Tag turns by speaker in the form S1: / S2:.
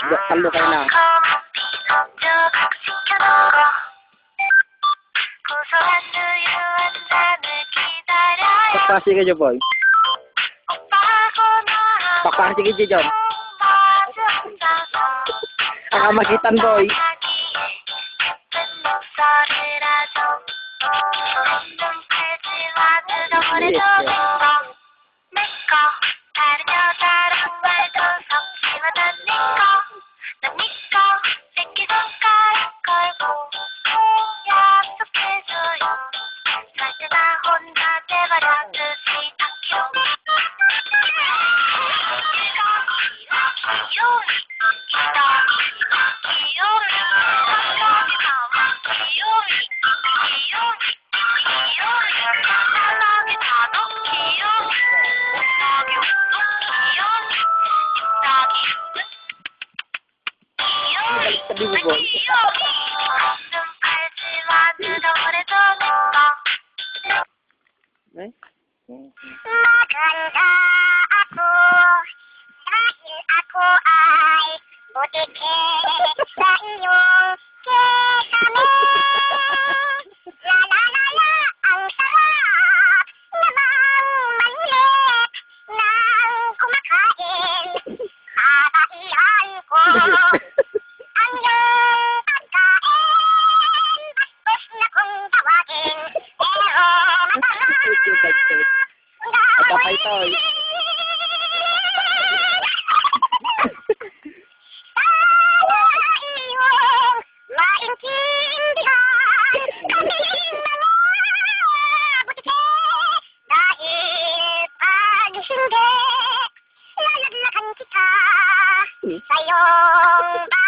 S1: Salukay na. Pakpasi ka dyan, boy. Pakpasi ka dyan. Ang magitan, boy. Sabi mo, boy.
S2: Maganda ako dahil ako ay butike sa iyong kesame. La la la la, ang sarap namang maliit nang kumakain. Tataihan ko ang iyong pagkain. Bastos na kong tawagin, pero masarap.
S1: Kapay to.
S2: Sayong